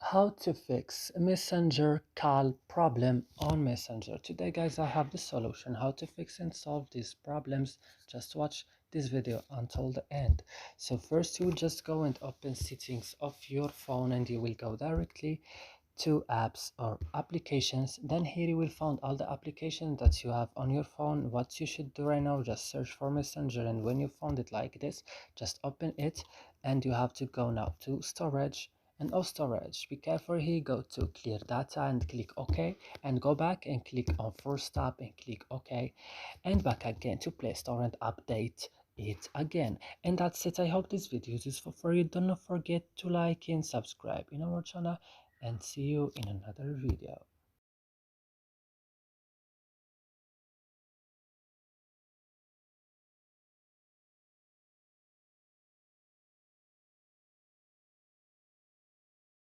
How to fix a messenger call problem on messenger. Today guys, I have the solution how to fix and solve these problems. Just watch this video until the end. So first you will just go and open settings of your phone, and you will go directly to apps or applications. Then here you will find all the applications that you have on your phone. What you should do right now, just search for messenger, and when you found it like this, just open it. And you have to go now to storage, and of storage, be careful here, go to clear data and click OK, and go back and click on force tab and click OK, and back again to Play Store and update it again. And that's it. I hope this video is useful for you. Do not forget to like and subscribe in our channel, and see you in another video.